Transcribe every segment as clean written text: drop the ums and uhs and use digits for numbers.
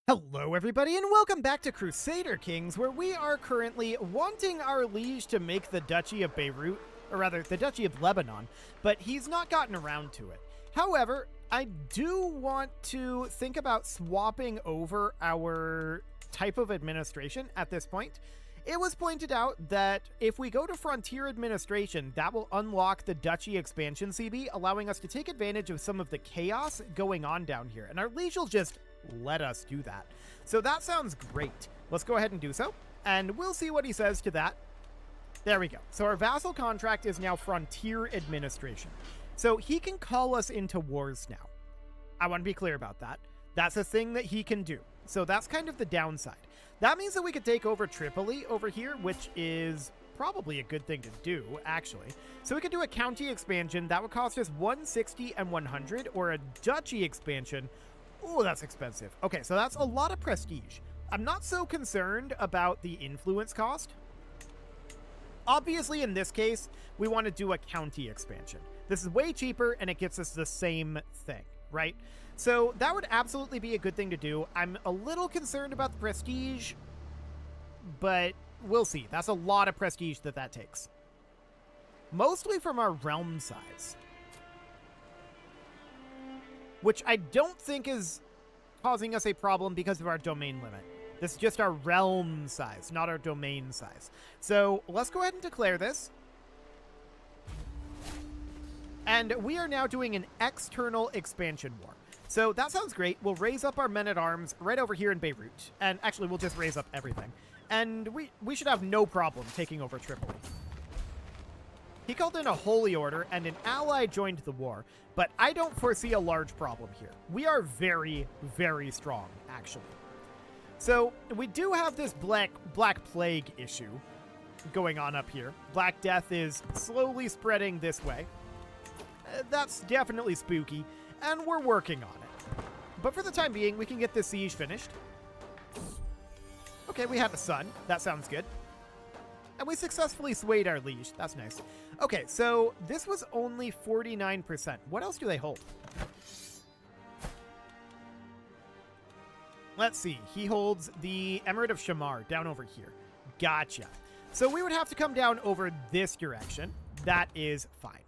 Hello everybody and welcome back to Crusader Kings, where we are currently wanting our liege to make the Duchy of Beirut, or rather the Duchy of Lebanon, but he's not gotten around to it. However, I do want to think about swapping over our type of administration at this point. It was pointed out that if we go to Frontier Administration, that will unlock the Duchy Expansion CB, allowing us to take advantage of some of the chaos going on down here, and our liege will just let us do that. So that sounds great. Let's go ahead and do so, and we'll see what he says to that. There we go. So our vassal contract is now Frontier Administration. So he can call us into wars now. I want to be clear about that. That's a thing that he can do. So that's kind of the downside. That means that we could take over Tripoli over here, which is probably a good thing to do, actually. So we could do a county expansion. That would cost us 160 and 100, or a duchy expansion. Oh, that's expensive. Okay, so that's a lot of prestige. I'm not so concerned about the influence cost. Obviously, in this case, we want to do a county expansion. This is way cheaper, and it gets us the same thing, right? So that would absolutely be a good thing to do. I'm a little concerned about the prestige, but we'll see. That's a lot of prestige that takes. Mostly from our realm size, which I don't think is causing us a problem because of our domain limit. This is just our realm size, not our domain size. So let's go ahead and declare this. And we are now doing an external expansion war. So that sounds great. We'll raise up our men-at-arms right over here in Beirut. And actually, we'll just raise up everything. And we should have no problem taking over Tripoli. He called in a holy order, and an ally joined the war. But I don't foresee a large problem here. We are very, very strong, actually. So we do have this Black Plague issue going on up here. Black Death is slowly spreading this way. That's definitely spooky, and we're working on it. But for the time being, we can get this siege finished. Okay, we have a son. That sounds good. And we successfully swayed our liege. That's nice. Okay, so this was only 49%. What else do they hold? Let's see. He holds the Emirate of Shamar down over here. Gotcha. So we would have to come down over this direction. That is fine.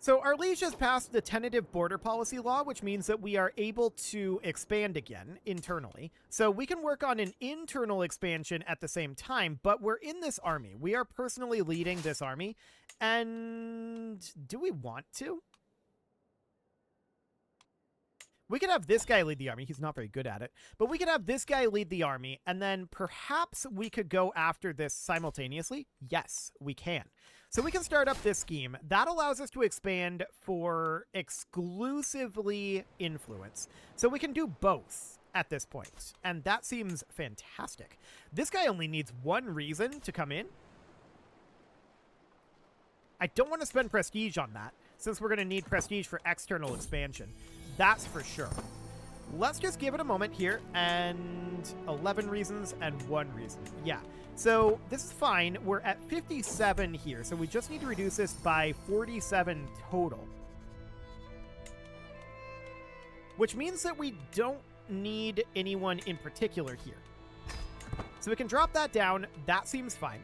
So our liege has passed the tentative border policy law, which means that we are able to expand again internally. So we can work on an internal expansion at the same time, but we're in this army. We are personally leading this army. And do we want to? We could have this guy lead the army. He's not very good at it. But we could have this guy lead the army, and then perhaps we could go after this simultaneously. Yes, we can. So we can start up this scheme. That allows us to expand for exclusively influence. So we can do both at this point, and that seems fantastic. This guy only needs one reason to come in. I don't want to spend prestige on that, since we're going to need prestige for external expansion. That's for sure. Let's just give it a moment here, and 11 reasons and 1 reason. Yeah, so this is fine. We're at 57 here, so we just need to reduce this by 47 total. Which means that we don't need anyone in particular here. So we can drop that down. That seems fine.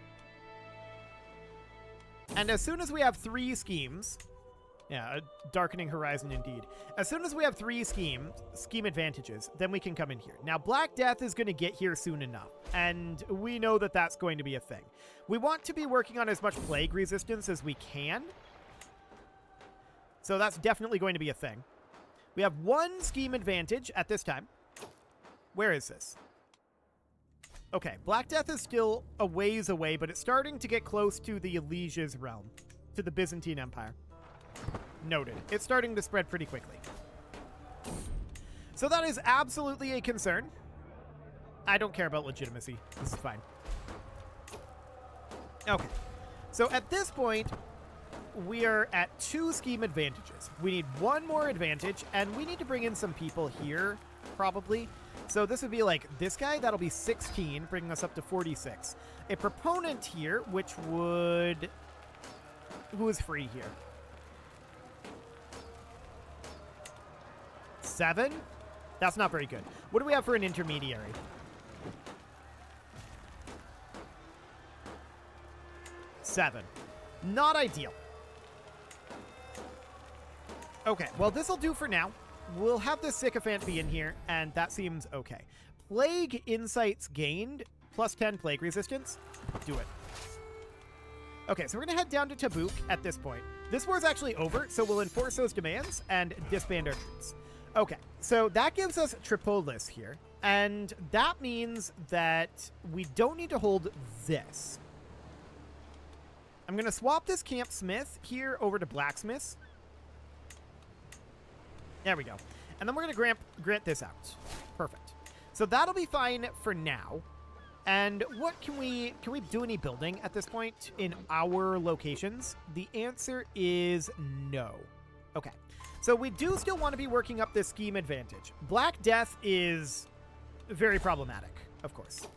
And as soon as we have 3 schemes... Yeah, a darkening horizon indeed. As soon as we have 3 scheme advantages, then we can come in here. Now, Black Death is going to get here soon enough, and we know that that's going to be a thing. We want to be working on as much plague resistance as we can. So that's definitely going to be a thing. We have 1 scheme advantage at this time. Where is this? Okay, Black Death is still a ways away, but it's starting to get close to the Liege's realm, to the Byzantine Empire. Noted. It's starting to spread pretty quickly. So that is absolutely a concern. I don't care about legitimacy. This is fine. Okay. So at this point, we are at 2 scheme advantages. We need 1 more advantage, and we need to bring in some people here, probably. So this would be like this guy. That'll be 16, bringing us up to 46. A proponent here, which would... Who is free here? 7? That's not very good. What do we have for an intermediary? Seven. Not ideal. Okay, well, this'll do for now. We'll have this sycophant be in here, and that seems okay. Plague insights gained, plus 10 plague resistance. Do it. Okay, so we're going to head down to Tabuk at this point. This war's actually over, so we'll enforce those demands and disband our troops. Okay, so that gives us Tripolis here, and that means that we don't need to hold this. I'm going to swap this camp smith here over to blacksmiths. There we go. And then we're going to grant this out. Perfect. So that'll be fine for now. And what can we do any building at this point in our locations? The answer is no. Okay. So we do still want to be working up this scheme advantage. Black Death is very problematic, of course.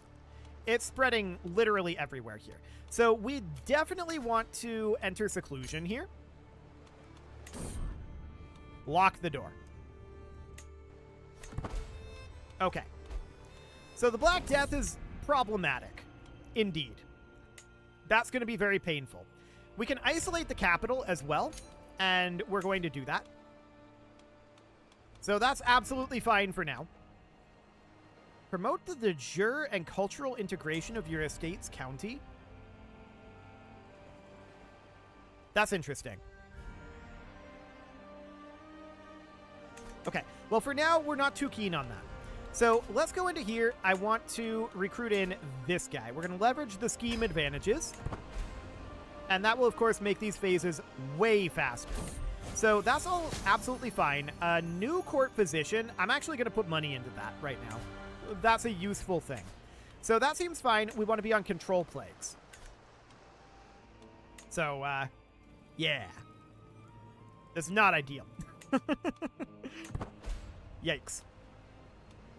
It's spreading literally everywhere here. So we definitely want to enter seclusion here. Lock the door. Okay. So the Black Death is problematic. Indeed. That's going to be very painful. We can isolate the capital as well, and we're going to do that. So that's absolutely fine for now. Promote the de jure and cultural integration of your estate's county. That's interesting. Okay, well, for now, we're not too keen on that. So let's go into here. I want to recruit in this guy. We're going to leverage the scheme advantages. And that will, of course, make these phases way faster. So that's all absolutely fine. A new court physician. I'm actually going to put money into that right now. That's a useful thing. So that seems fine. We want to be on control plagues. So, yeah. That's not ideal. Yikes.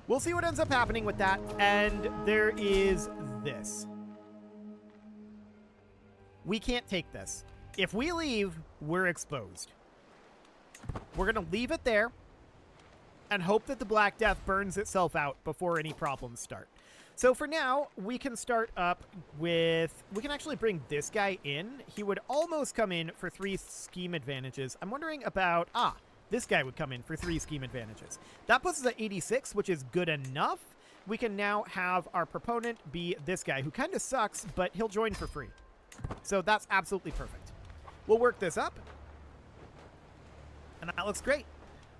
We'll see what ends up happening with that. And there is this. We can't take this. If we leave, we're exposed. We're going to leave it there and hope that the Black Death burns itself out before any problems start. So for now, we can start up with... We can actually bring this guy in. He would almost come in for 3 scheme advantages. I'm wondering about... this guy would come in for 3 scheme advantages. That puts us at 86, which is good enough. We can now have our proponent be this guy, who kind of sucks, but he'll join for free. So that's absolutely perfect. We'll work this up. And that looks great.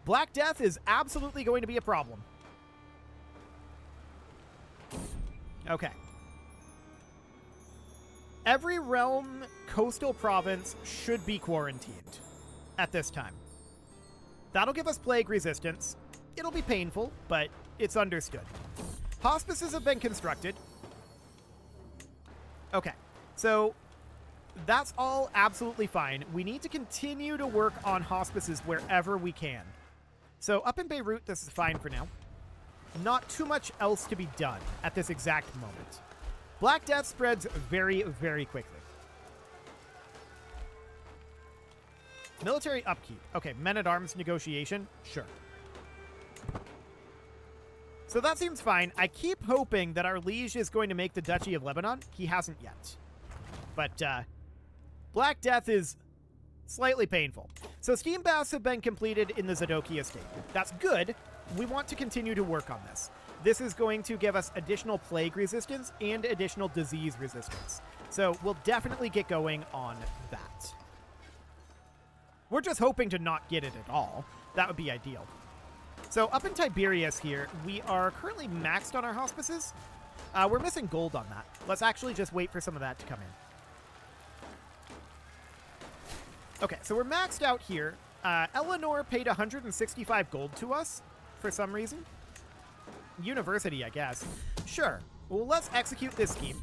Black Death is absolutely going to be a problem. Okay. Every realm coastal province should be quarantined at this time. That'll give us plague resistance. It'll be painful, but it's understood. Hospices have been constructed. Okay, so that's all absolutely fine. We need to continue to work on hospices wherever we can. So up in Beirut, this is fine for now. Not too much else to be done at this exact moment. Black Death spreads very, very quickly. Military upkeep. Okay, men-at-arms negotiation. Sure. So that seems fine. I keep hoping that our liege is going to make the Duchy of Lebanon. He hasn't yet. But Black Death is slightly painful. So steam baths have been completed in the Zadoki estate. That's good. We want to continue to work on this. This is going to give us additional plague resistance and additional disease resistance. So we'll definitely get going on that. We're just hoping to not get it at all. That would be ideal. So up in Tiberias here, we are currently maxed on our hospices. We're missing gold on that. Let's actually just wait for some of that to come in. Okay, so we're maxed out here. Eleanor paid 165 gold to us for some reason. University, I guess. Sure. Well, let's execute this scheme.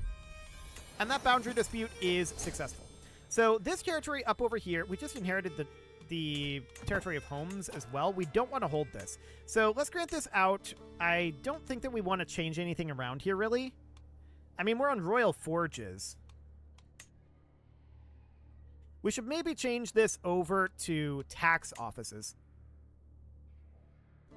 And that boundary dispute is successful. So this territory up over here, we just inherited the territory of Homes as well. We don't want to hold this. So let's grant this out. I don't think that we want to change anything around here, really. I mean, we're on Royal Forges. We should maybe change this over to tax offices.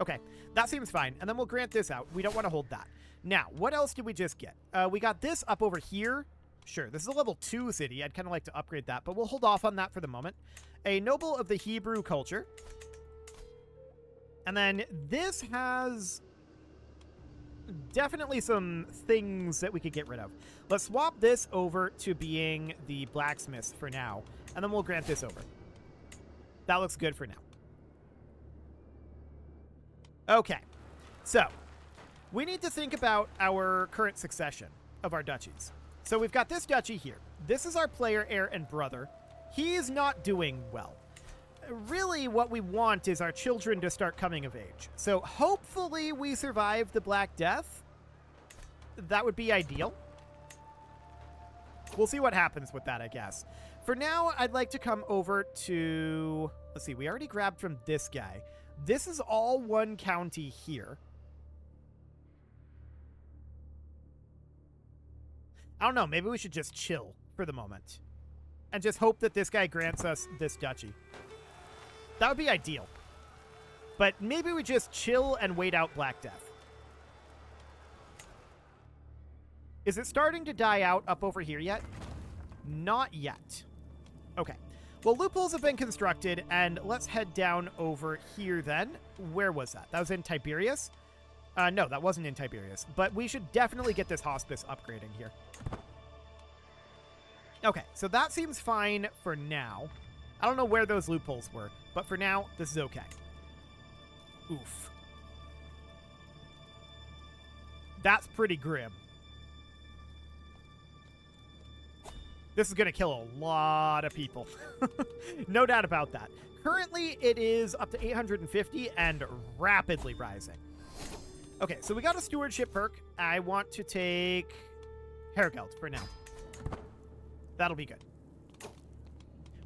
Okay, that seems fine. And then we'll grant this out. We don't want to hold that. Now, what else did we just get? We got this up over here. Sure, this is a level 2 city. I'd kind of like to upgrade that, but we'll hold off on that for the moment. A noble of the Hebrew culture. And then this has definitely some things that we could get rid of. Let's swap this over to being the blacksmith for now, and then we'll grant this over. That looks good for now. Okay, so we need to think about our current succession of our duchies. So we've got this duchy here. This is our player, heir, and brother. He is not doing well. Really, what we want is our children to start coming of age. So hopefully we survive the Black Death. That would be ideal. We'll see what happens with that, I guess. For now, I'd like to come over to... Let's see, we already grabbed from this guy. This is all one county here. I don't know, maybe we should just chill for the moment. And just hope that this guy grants us this duchy. That would be ideal. But maybe we just chill and wait out Black Death. Is it starting to die out up over here yet? Not yet. Okay. Well, loopholes have been constructed, and let's head down over here then. Where was that? That was in Tiberias? No, that wasn't in Tiberias. But we should definitely get this hospice upgrading here. Okay, so that seems fine for now. I don't know where those loopholes were, but for now, this is okay. Oof. That's pretty grim. This is going to kill a lot of people. No doubt about that. Currently, it is up to 850 and rapidly rising. Okay, so we got a stewardship perk. I want to take Hergeld for now. That'll be good.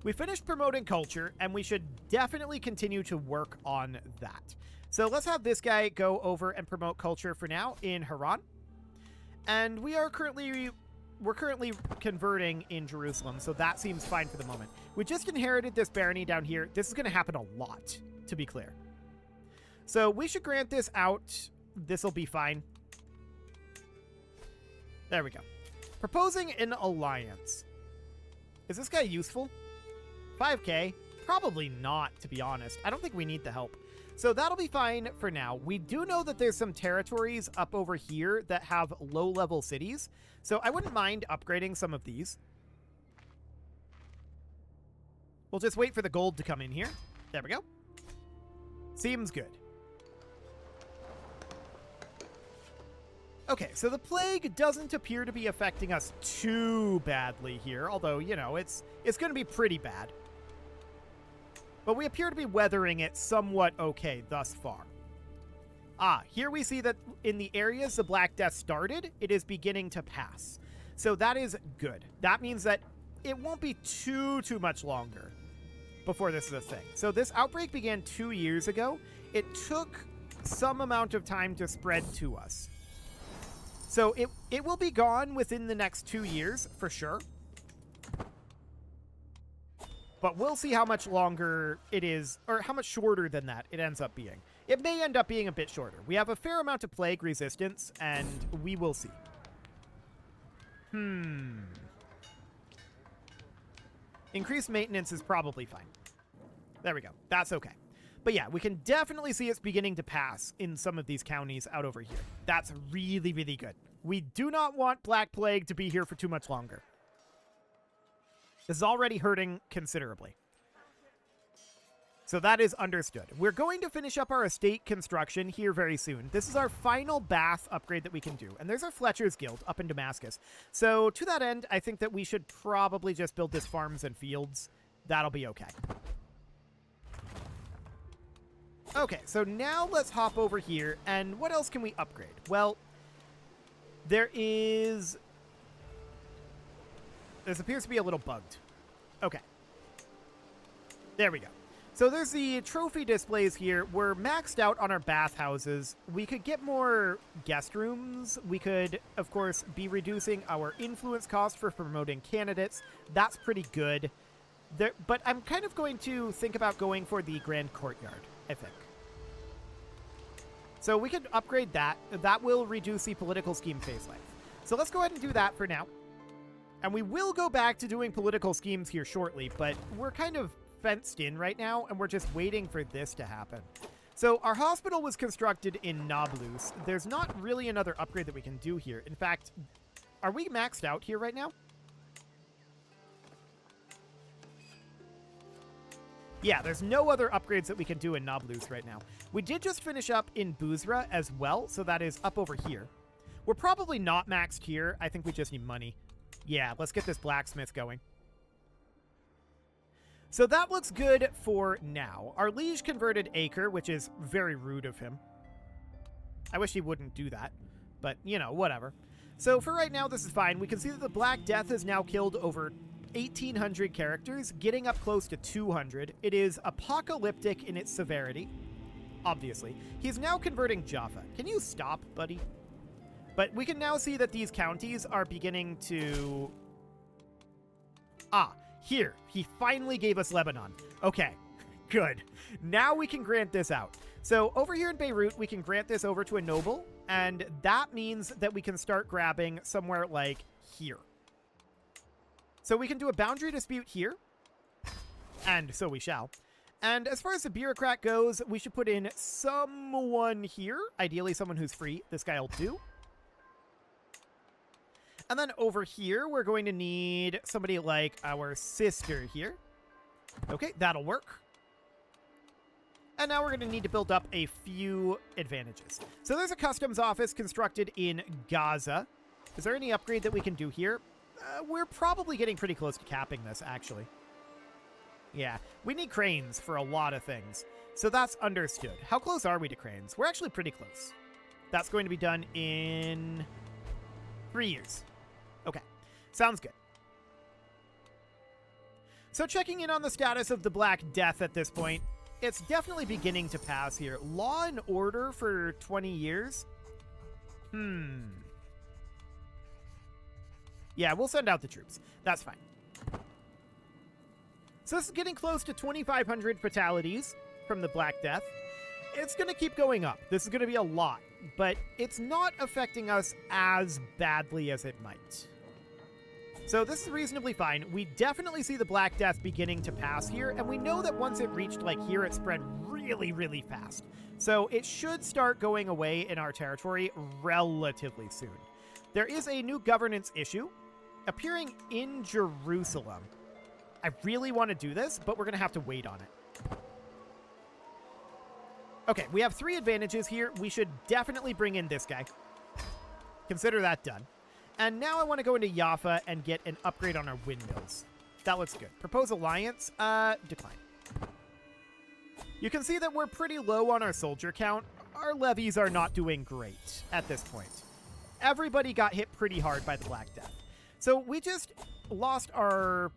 We finished promoting culture, and we should definitely continue to work on that. So let's have this guy go over and promote culture for now in Haran. And we're currently converting in Jerusalem, so that seems fine for the moment. We just inherited this barony down here. This is going to happen a lot, to be clear. So we should grant this out. This will be fine. There we go. Proposing an alliance. Is this guy useful? 5k? Probably not, to be honest. I don't think we need the help. So that'll be fine for now. We do know that there's some territories up over here that have low-level cities. So I wouldn't mind upgrading some of these. We'll just wait for the gold to come in here. There we go. Seems good. Okay, so the plague doesn't appear to be affecting us too badly here. Although, you know, it's going to be pretty bad. But we appear to be weathering it somewhat okay thus far. Here we see that in the areas the Black Death started, it is beginning to pass. So that is good. That means that it won't be too much longer before this is a thing. So this outbreak began 2 years ago. It took some amount of time to spread to us. So it will be gone within the next 2 years, for sure. But we'll see how much longer it is, or how much shorter than that it ends up being. It may end up being a bit shorter. We have a fair amount of plague resistance, and we will see. Increased maintenance is probably fine. There we go. That's okay. But yeah, we can definitely see it's beginning to pass in some of these counties out over here. That's really, really good. We do not want Black Plague to be here for too much longer. This is already hurting considerably. So that is understood. We're going to finish up our estate construction here very soon. This is our final bath upgrade that we can do. And there's our Fletcher's Guild up in Damascus. So to that end, I think that we should probably just build this farms and fields. That'll be okay. Okay, so now let's hop over here. And what else can we upgrade? Well, there is... This appears to be a little bugged. Okay. There we go. So there's the trophy displays here. We're maxed out on our bathhouses. We could get more guest rooms. We could, of course, be reducing our influence cost for promoting candidates. That's pretty good. But I'm kind of going to think about going for the Grand Courtyard, I think. So we could upgrade that. That will reduce the political scheme phase length. So let's go ahead and do that for now. And we will go back to doing political schemes here shortly, but we're kind of fenced in right now, and we're just waiting for this to happen. So our hospital was constructed in Nablus. There's not really another upgrade that we can do here. In fact, are we maxed out here right now? Yeah, there's no other upgrades that we can do in Nablus right now. We did just finish up in Buzra as well, so that is up over here. We're probably not maxed here. I think we just need money. Yeah, let's get this blacksmith going. So that looks good for now. Our liege converted Acre, which is very rude of him. I wish he wouldn't do that, but, you know, whatever. So for right now, this is fine. We can see that the Black Death has now killed over 1,800 characters, getting up close to 200. It is apocalyptic in its severity, obviously. He's now converting Jaffa. Can you stop, buddy? But we can now see that these counties are beginning to... Ah, here. He finally gave us Lebanon. Okay, good. Now we can grant this out. So over here in Beirut, we can grant this over to a noble, and that means that we can start grabbing somewhere like here. So we can do a boundary dispute here, and so we shall. And as far as the bureaucrat goes, we should put in someone here, ideally someone who's free. This guy will do. And then over here, we're going to need somebody like our sister here. Okay, that'll work. And now we're going to need to build up a few advantages. So there's a customs office constructed in Gaza. Is there any upgrade that we can do here? We're probably getting pretty close to capping this, actually. Yeah, we need cranes for a lot of things. So that's understood. How close are we to cranes? We're actually pretty close. That's going to be done in 3 years. Okay, sounds good. So checking in on the status of the Black Death at this point, it's definitely beginning to pass here. Law and order for 20 years? Yeah, we'll send out the troops. That's fine. So this is getting close to 2,500 fatalities from the Black Death. It's going to keep going up. This is going to be a lot, but it's not affecting us as badly as it might. So this is reasonably fine. We definitely see the Black Death beginning to pass here, and we know that once it reached like here, it spread really, really fast. So it should start going away in our territory relatively soon. There is a new governance issue appearing in Jerusalem. I really want to do this, but we're going to have to wait on it. Okay, we have 3 advantages here. We should definitely bring in this guy. Consider that done. And now I want to go into Jaffa and get an upgrade on our windmills. That looks good. Propose alliance. Decline. You can see that we're pretty low on our soldier count. Our levies are not doing great at this point. Everybody got hit pretty hard by the Black Death. So we just lost our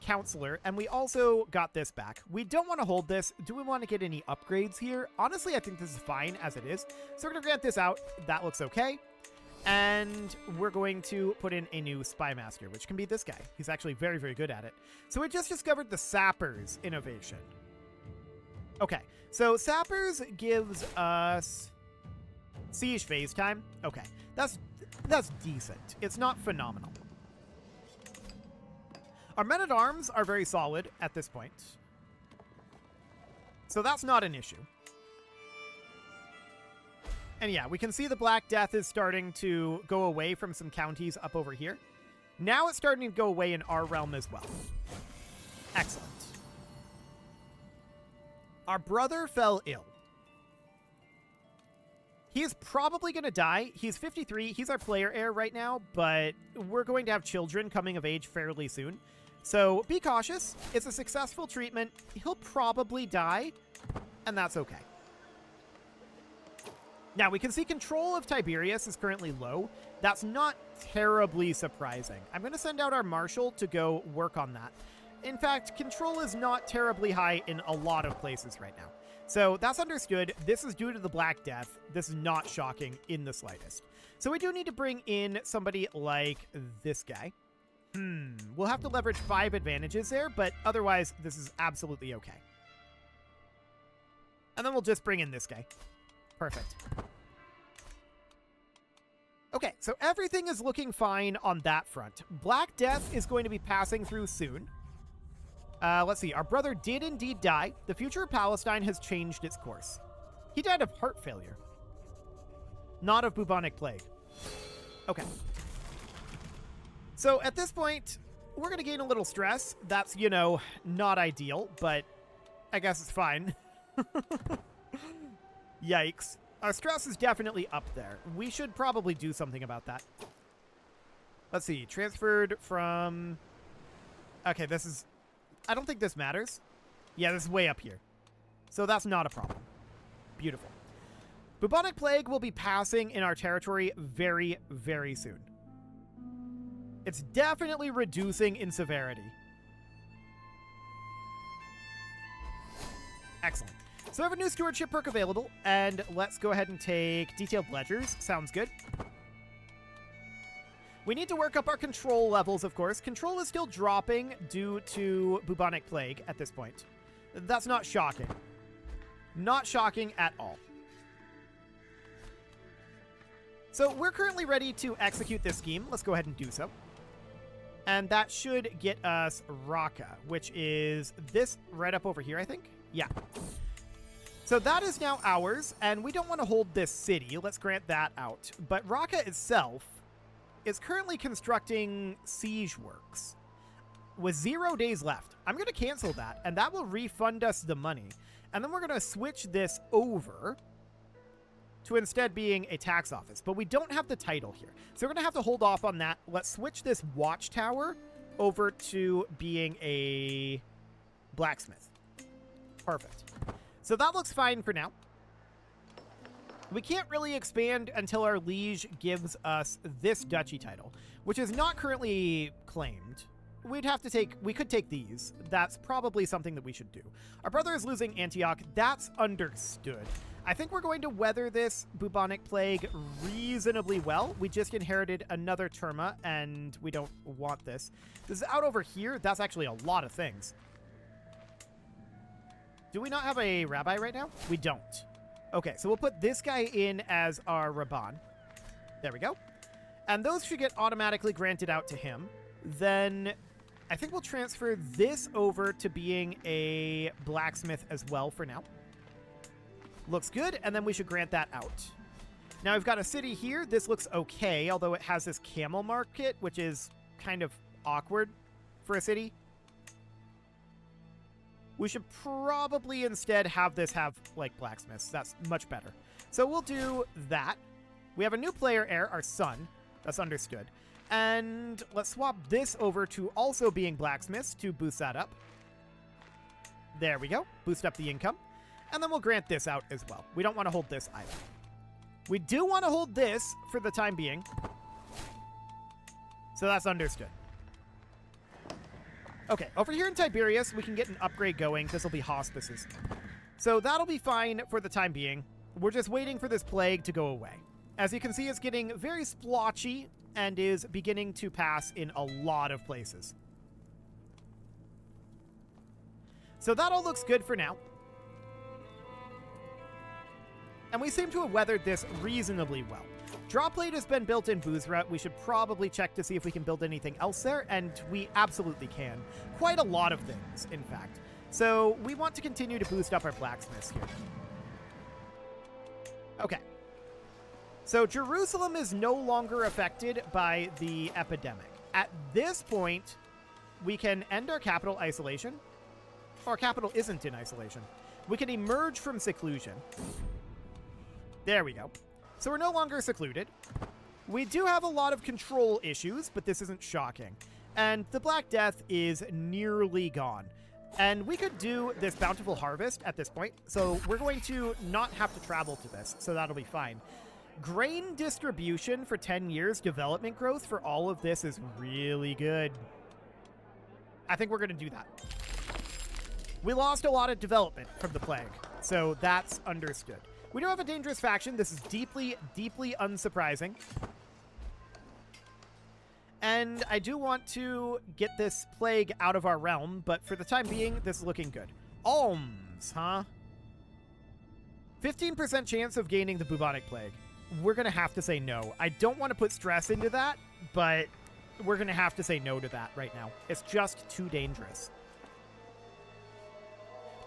counselor, and we also got this back. We don't want to hold this. Do we want to get any upgrades here? Honestly, I think this is fine as it is. So we're going to grant this out. That looks okay. And we're going to put in a new spy master, which can be this guy. He's actually very, very good at it. So we just discovered the sappers innovation. Okay, so sappers gives us siege phase time. Okay, that's decent. It's not phenomenal. Our men-at-arms are very solid at this point. So that's not an issue. And yeah, we can see the Black Death is starting to go away from some counties up over here. Now it's starting to go away in our realm as well. Excellent. Our brother fell ill. He is probably going to die. He's 53. He's our player heir right now, but we're going to have children coming of age fairly soon. So be cautious. It's a successful treatment. He'll probably die, and that's okay. Now, we can see control of Tiberias is currently low. That's not terribly surprising. I'm going to send out our marshal to go work on that. In fact, control is not terribly high in a lot of places right now. So that's understood. This is due to the Black Death. This is not shocking in the slightest. So we do need to bring in somebody like this guy. We'll have to leverage 5 advantages there, but otherwise, this is absolutely okay. And then we'll just bring in this guy. Perfect. Okay, so everything is looking fine on that front. Black Death is going to be passing through soon. Let's see. Our brother did indeed die. The future of Palestine has changed its course. He died of heart failure. Not of bubonic plague. Okay. So at this point, we're going to gain a little stress. That's, you know, not ideal, but I guess it's fine. Yikes. Our stress is definitely up there. We should probably do something about that. Let's see. Transferred from... Okay, this is... I don't think this matters. Yeah, this is way up here. So that's not a problem. Beautiful. Bubonic plague will be passing in our territory very, very soon. It's definitely reducing in severity. Excellent. So I have a new stewardship perk available, and let's go ahead and take detailed ledgers. Sounds good. We need to work up our control levels, of course. Control is still dropping due to bubonic plague at this point. That's not shocking. Not shocking at all. So we're currently ready to execute this scheme. Let's go ahead and do so. And that should get us Raqqa, which is this right up over here, I think. Yeah. So that is now ours, and we don't want to hold this city. Let's grant that out. But Raqqa itself is currently constructing siege works with 0 days left. I'm going to cancel that, and that will refund us the money. And then we're going to switch this over to instead being a tax office. But we don't have the title here, so we're going to have to hold off on that. Let's switch this watchtower over to being a blacksmith. Perfect. So that looks fine for now. We can't really expand until our liege gives us this duchy title, which is not currently claimed. We could take these. That's probably something that we should do. Our brother is losing Antioch. That's understood. I think we're going to weather this bubonic plague reasonably well. We just inherited another Terma, and we don't want this. This is out over here. That's actually a lot of things. Do we not have a rabbi right now? We don't. Okay, so we'll put this guy in as our Rabban. There we go. And those should get automatically granted out to him. Then I think we'll transfer this over to being a blacksmith as well for now. Looks good, and then we should grant that out. Now we've got a city here. This looks okay, although it has this camel market, which is kind of awkward for a city. We should probably instead have this have, like, blacksmiths. That's much better. So we'll do that. We have a new player heir, our son. That's understood. And let's swap this over to also being blacksmiths to boost that up. There we go. Boost up the income. And then we'll grant this out as well. We don't want to hold this either. We do want to hold this for the time being. So that's understood. Okay, over here in Tiberias, we can get an upgrade going. This will be hospices. So that'll be fine for the time being. We're just waiting for this plague to go away. As you can see, it's getting very splotchy and is beginning to pass in a lot of places. So that all looks good for now. And we seem to have weathered this reasonably well. Draw plate has been built in Boozra. We should probably check to see if we can build anything else there, and we absolutely can. Quite a lot of things, in fact. So we want to continue to boost up our blacksmiths here. Okay. So Jerusalem is no longer affected by the epidemic. At this point, we can end our capital isolation. Our capital isn't in isolation. We can emerge from seclusion. There we go. So we're no longer secluded. We do have a lot of control issues, but this isn't shocking. And the Black Death is nearly gone. And we could do this bountiful harvest at this point, so we're going to not have to travel to this, so that'll be fine. Grain distribution for 10 years, development growth for all of this is really good. I think we're going to do that. We lost a lot of development from the plague, so that's understood. We do have a dangerous faction. This is deeply, deeply unsurprising. And I do want to get this plague out of our realm, but for the time being, this is looking good. Alms, huh? 15% chance of gaining the bubonic plague. We're going to have to say no. I don't want to put stress into that, but we're going to have to say no to that right now. It's just too dangerous.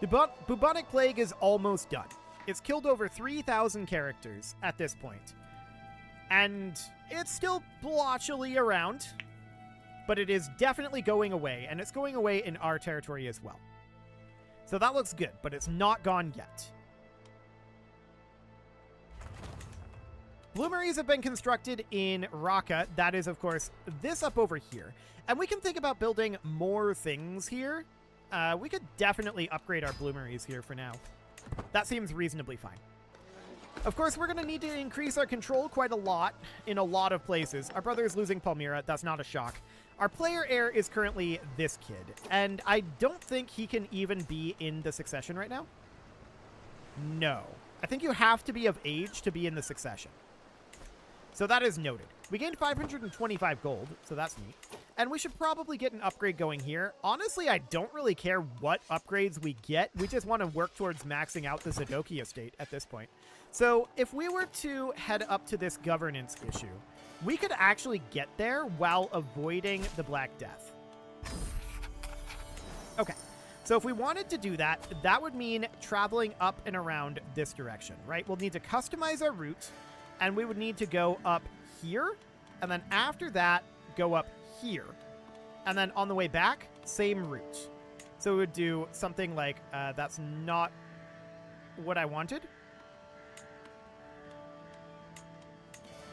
The bubonic plague is almost done. It's killed over 3,000 characters at this point. And it's still blotchily around, but it is definitely going away, and it's going away in our territory as well. So that looks good, but it's not gone yet. Bloomeries have been constructed in Raqqa. That is, of course, this up over here. And we can think about building more things here. We could definitely upgrade our bloomeries here for now. That seems reasonably fine. Of course, we're going to need to increase our control quite a lot in a lot of places. Our brother is losing Palmyra. That's not a shock. Our player heir is currently this kid, and I don't think he can even be in the succession right now. No. I think you have to be of age to be in the succession. So that is noted. We gained 525 gold, so that's neat. And we should probably get an upgrade going here. Honestly, I don't really care what upgrades we get. We just want to work towards maxing out the Zadoki estate at this point. So if we were to head up to this governance issue, we could actually get there while avoiding the Black Death. Okay. So if we wanted to do that, that would mean traveling up and around this direction, right? We'll need to customize our route, and we would need to go up here, and then after that, go up here. And then on the way back, same route. So we would do something like, that's not what I wanted.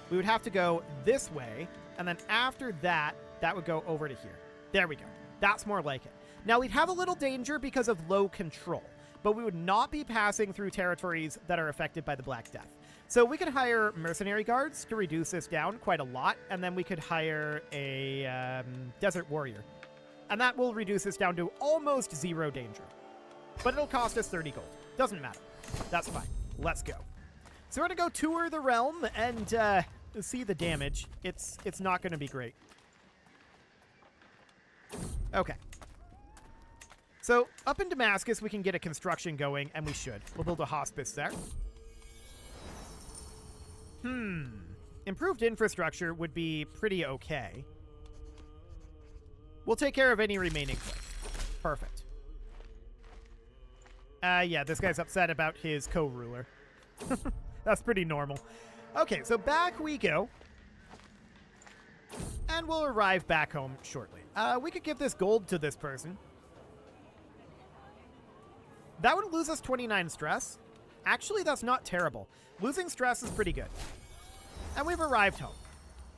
We would have to go this way, and then after that, that would go over to here. There we go. That's more like it. Now, we'd have a little danger because of low control, but we would not be passing through territories that are affected by the Black Death. So we could hire mercenary guards to reduce this down quite a lot, and then we could hire a desert warrior. And that will reduce this down to almost zero danger. But it'll cost us 30 gold. Doesn't matter. That's fine. Let's go. So we're going to go tour the realm and see the damage. It's not going to be great. Okay. So up in Damascus, we can get a construction going, and we should. We'll build a hospice there. Improved infrastructure would be pretty okay. We'll take care of any remaining stuff. Perfect. Yeah, this guy's upset about his co-ruler. That's pretty normal. Okay, so back we go. And we'll arrive back home shortly. We could give this gold to this person. That would lose us 29 stress. Actually, that's not terrible. Losing stress is pretty good. And we've arrived home.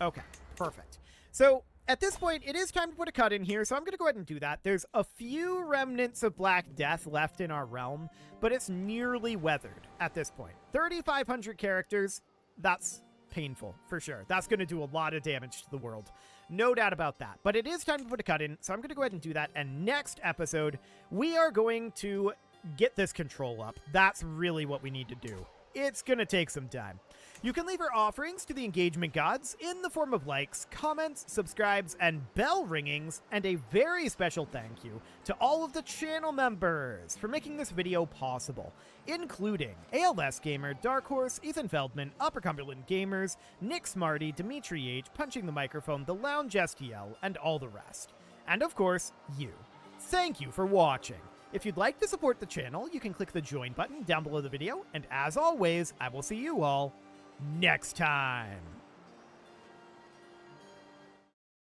Okay, perfect. So at this point, it is time to put a cut in here, so I'm going to go ahead and do that. There's a few remnants of Black Death left in our realm, but it's nearly weathered at this point. 3,500 characters, that's painful, for sure. That's going to do a lot of damage to the world. No doubt about that. But it is time to put a cut in, so I'm going to go ahead and do that. And next episode, we are going to get this control up. That's really what we need to do. It's going to take some time. You can leave your offerings to the engagement gods in the form of likes, comments, subscribes, and bell ringings, and a very special thank you to all of the channel members for making this video possible, including ALS Gamer, Dark Horse, Ethan Feldman, Upper Cumberland Gamers, Nick Smarty, Dimitri H, Punching the Microphone, The Lounge STL, and all the rest. And of course, you. Thank you for watching. If you'd like to support the channel, you can click the join button down below the video, and as always, I will see you all next time.